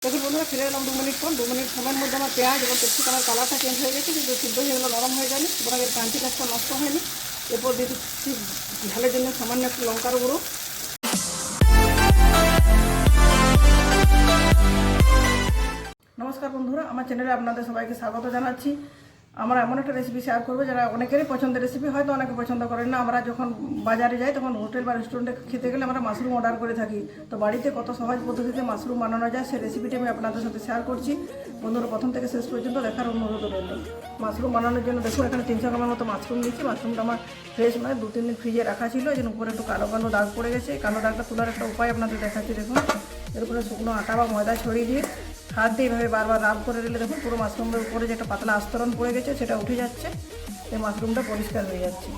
দেখুন বন্ধুরা, ফিরে এলাম 2 মিনিট পর। 2 মিনিট সময়ের মধ্যে আমার পেঁয়াজ এবং ক্যাপসিকামের কালারটা চেঞ্জ হয়ে গেছে, কিন্তু সিদ্ধ হয়ে গেলো, নরম হয়ে যায়নি, সুতরাং এর ক্রাঞ্চি কাজটা নষ্ট হয়নি। এরপর দিয়ে দিচ্ছি ঝালের জন্য সামান্য একটু লঙ্কার গুঁড়ো। নমস্কার বন্ধুরা, আমার চ্যানেলে আপনাদের সবাইকে স্বাগত জানাচ্ছি। আমরা এমন একটা রেসিপি শেয়ার করবো যারা অনেকেরই পছন্দের রেসিপি, হয়তো অনেকে পছন্দ করেন না। আমরা যখন বাজারে যাই তখন হোটেল বা রেস্টুরেন্টে খেতে গেলে আমরা মাশরুম অর্ডার করে থাকি। তো বাড়িতে কত সহজ পদ্ধতিতে মাশরুম বানানো যায় সেই রেসিপিটি আমি আপনাদের সাথে শেয়ার করছি। বন্ধুরা, প্রথম থেকে শেষ পর্যন্ত দেখার অনুরোধ রইল। মাশরুম বানানোর জন্য দেখুন, এখানে 300 গ্রামের মতো মাশরুম দিচ্ছি। মাশরুমটা আমার ফ্রেশ নয়, 2-3 দিন ফ্রিজে রাখা ছিল, এই জন্য উপরে একটু কালো কালো দাগ পড়ে গেছে। কালো দাগটা তোলার একটা উপায় আপনাদের দেখাচ্ছি। দেখুন, এর উপরে শুকনো আটা বা ময়দা ছড়িয়ে দিয়ে হাত দিয়ে এভাবে বারবার রাব করে দিলে দেখুন পুরো মাশরুমের উপরে যে একটা পাতলা আস্তরণ পড়ে গেছে সেটা উঠে যাচ্ছে, এই মাশরুমটা পরিষ্কার হয়ে যাচ্ছে।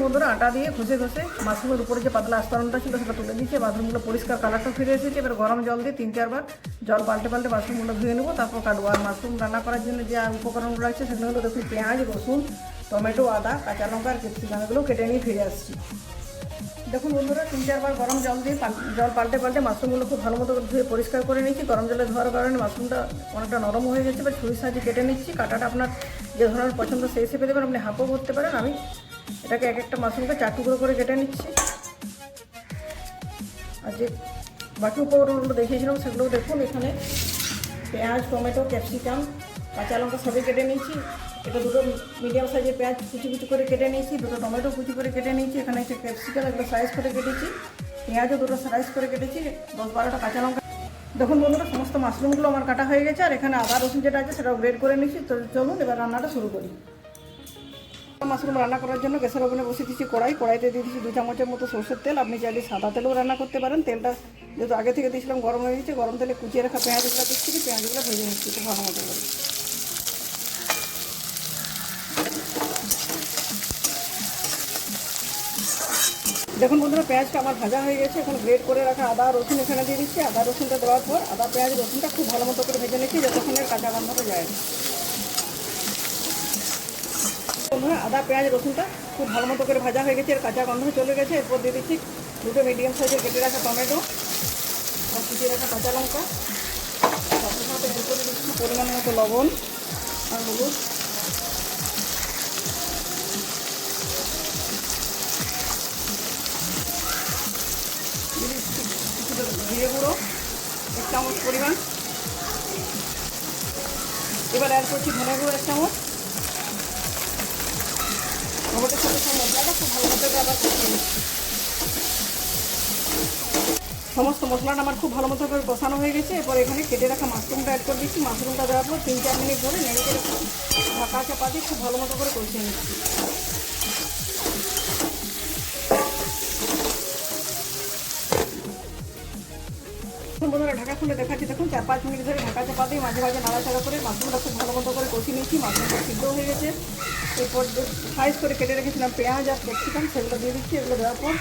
বন্ধুরা, আটা দিয়ে ঘষে ঘষে মাশরুমের উপরে যে পাতলা আস্তরণটা ছিল সেটা তুলে দিচ্ছে। মাশরুমগুলো পরিষ্কার কালারটা ফিরে এসেছে। এবার গরম জল দিয়ে 3-4 বার জল পাল্টে পাল্টে মাশরুমগুলো ধুয়ে নেবো, তারপর কাটবো। আর মাশরুম রান্না করার জন্য যে উপকরণগুলো আছে সেগুলো হলো দেখুন, পেঁয়াজ, রসুন, টমেটো, আদা, কাঁচা লঙ্কা আর ক্যাপসিকাম, এগুলো কেটে নিয়ে ফিরে আসছি। দেখুন বন্ধুরা, 3-4 বার গরম জল দিয়ে জল পাল্টে পাল্টে মাশরুমগুলো খুব ভালো মতো ধুয়ে পরিষ্কার করে নিচ্ছি। গরম জলে ধোয়ার কারণে মাশরুমটা অনেকটা নরম হয়ে যাচ্ছে। এবার ছুরির সাহায্যে কেটে নিচ্ছি। কাটাটা আপনার যে ধরনের পছন্দ সেই হিসেবে দেবেন, আপনি হাফও করতে পারেন। আমি এটাকে এক একটা মাশরুমকে 4 টুকরো করে কেটে নিচ্ছি। আর যে বাকি উপকরণগুলো দেখিয়েছিলাম সেগুলোও দেখুন, এখানে পেঁয়াজ, টমেটো, ক্যাপসিকাম, কাঁচা লঙ্কা সবই কেটে নিয়েছি। এটা দুটো মিডিয়াম সাইজের পেঁয়াজ কুচি কুচি করে কেটে নিয়েছি, দুটো টমেটো কুচি করে কেটে নিয়েছি। এখানে একটা ক্যাপসিকাম, এগুলো সাইজ করে কেটেছি। পেঁয়াজও দুটো সাইজ করে কেটেছি। 10-12টা কাঁচা লঙ্কা। দেখুন বন্ধুরা, সমস্ত মাশরুমগুলো আমার কাটা হয়ে গেছে। আর এখানে আদা রসুন যেটা আছে সেটাও গ্রেড করে নিচ্ছি। তো চলুন এবার রান্নাটা শুরু করি। মাশরুম রান্না করার জন্য গ্যাসের ওভেনে বসিয়ে দিচ্ছি কড়াইতে দিয়ে দিচ্ছি 2 চামচের মতো সরষের তেল। আপনি চাইলে সাদা তেলেও রান্না করতে পারেন। তেলটা যেহেতু আগে থেকে দিয়েছিলাম গরম হয়ে গেছে, গরম তেলে কুচিয়ে রাখা পেঁয়াজগুলো দিচ্ছি, পেঁয়াজগুলো ভেজে নিচ্ছি খুব ভালো মতো করে। দেখুন বন্ধুরা, পেঁয়াজটা আমার ভাজা হয়ে গেছে। এখন গ্রেড করে রাখা আদা রসুন এখানে দিয়ে দিচ্ছি। আদা রসুনটা দেওয়ার পর আদা পেঁয়াজ রসুনটা খুব ভালো মতো করে ভেজে নিচ্ছি, যতক্ষণের কাঁচা গন্ধটা যায়। বন্ধুরা, আদা পেঁয়াজ রসুনটা খুব ভালো মতো করে ভাজা হয়ে গেছে, এর কাঁচা গন্ধ চলে গেছে। এরপর দিয়ে দিচ্ছি দুটো মিডিয়াম সাইজের কেটে রাখা টমেটো আর কুচিয়ে রাখা কাঁচা লঙ্কা। সাথে সাথে করে দিচ্ছি পরিমাণ মতো লবণ আর হলুদ। জিরে গুঁড়ো 1 চামচ পরিমাণ। এবার অ্যাড করছি ধনে গুঁড়ো 1 চামচ। টমেটোর সাথে সব মশলাটা খুব ভালো মতো আবার কষিয়ে নিচ্ছি। সমস্ত মশলাটা আমার খুব ভালো মতো করে কষানো হয়ে গেছে। এরপর এখানে কেটে রাখা মাশরুমটা অ্যাড করে দিচ্ছি। মাশরুমটা দেওয়ার পর 3-4 মিনিট ধরে নেড়ে চেড়ে ঢাকা চাপা দিয়ে খুব ভালো মতো করে কষিয়ে নিচ্ছি। বন্ধুরা, ঢাকা খুলে দেখাচ্ছি। দেখুন 4-5 মিনিট ধরে ঢাকা চাপা দিয়ে মাঝে মাঝে নাড়াচাড়া করে মাশরুমটা খুব ভালো মতো করে কষিয়ে নিচ্ছি। মাশরুমটা সিদ্ধ হয়ে গেছে। এরপর সাইজ করে কেটে রেখেছিলাম পেঁয়াজ আর ক্যাপসিকাম, সেগুলো দিয়ে দিচ্ছি। এগুলো দেওয়ার পর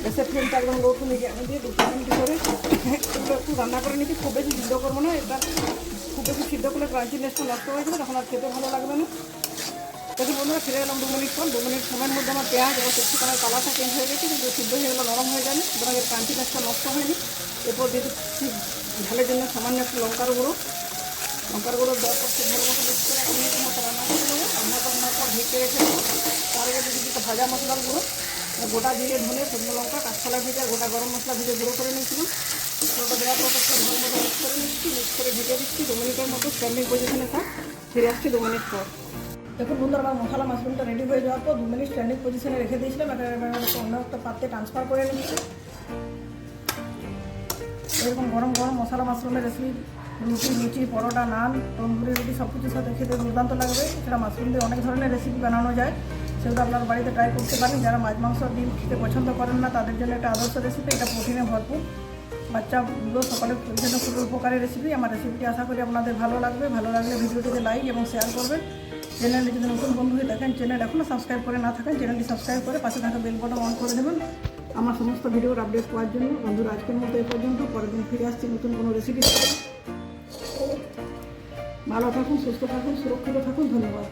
গ্যাসের ফ্লেমটা একদম লো টু মিডিয়ামে দিয়ে 2-3 মিনিট করে এগুলো একটু রান্না করে নিচ্ছি। খুব বেশি সিদ্ধ করবো না, এটা খুব বেশি সিদ্ধ করলে ক্রাঞ্চিনেসটা নষ্ট হয়ে যাবে, তখন আর খেতে ভালো লাগবে না। দেখুন বন্ধুরা, ফিরে এলাম 2 মিনিট পর। 2 মিনিট সময়ের মধ্যে আমার পেঁয়াজ এবং ক্যাপসিকামের কালারটা চেঞ্জ হয়ে গেছে, কিন্তু সিদ্ধ হয়ে গেলো, নরম হয়ে যায়নি, সুতরাং এর ক্রাঞ্চিনেসটা নষ্ট হয়নি। এরপর দিয়ে দিচ্ছি ঝালের জন্য সামান্য একটু লঙ্কার গুঁড়ো দেওয়ার পর খুব ভালো মতো মিক্স করে 1 মিনিটের মতো রান্না করে দেবো। রান্না করার পর ঢেকে রেখে দেবো। তার আগে দিয়ে দিচ্ছি ভাজা মশলার গুঁড়ো, গোটা জিরে, ধনে, শুকনো লঙ্কা, কাঁচকলা ভেজে, গোটা গরম মশলা ভেজে গুঁড়ো করে নিয়েছিলাম। ওটা দেওয়ার পর খুব ভালো মতো মিক্স করে নিচ্ছি। মিক্স করে ঢেকে দিচ্ছি 2 মিনিটের মতো। স্ট্যান্ডিং পজিশনে থাক, ফিরে আসছি 2 মিনিট পর। দেখুন বন্ধুরা, আমার মশলা মাশরুমটা রেডি হয়ে যাওয়ার পর 2 মিনিট স্ট্যান্ডিং পজিশনে রেখে দিয়েছিলাম। অন্য একটা পাত্রে ট্রান্সফার করে নিচ্ছি। এরকম গরম গরম মশলা মাশরুমের রেসিপি রুটি, লুচি, পরোটা, নান, তন্দুরি রুটি সব কিছুর সাথে খেতে দুর্দান্ত লাগবে। এছাড়া মাশরুম দিয়ে অনেক ধরনের রেসিপি বানানো যায়, সেগুলো আপনার বাড়িতে ট্রাই করতে পারেন। যারা মাছ মাংস ডিম খেতে পছন্দ করেন না তাদের জন্য একটা আদর্শ রেসিপি। এটা প্রোটিনে ভরপুর, বাচ্চাগুলো সকলের জন্য খুব উপকারী রেসিপি। আমার রেসিপিটি আশা করি আপনাদের ভালো লাগবে। ভালো লাগলে ভিডিওটিতে লাইক এবং শেয়ার করবেন। চ্যানেলে যদি নতুন বন্ধু হয়ে দেখেন, চ্যানেল এখনও সাবস্ক্রাইব করে না থাকেন, চ্যানেলটি সাবস্ক্রাইব করে পাশে থাকা বেল বাটন অন করে দেবেন আমার সমস্ত ভিডিওর আপডেট পাওয়ার জন্য। বন্ধুরা, আজকের মতো এই পর্যন্ত। পরের দিন ফিরে আসছি নতুন কোনো রেসিপি। ভালো থাকুন, সুস্থ থাকুন, সুরক্ষিত থাকুন। ধন্যবাদ।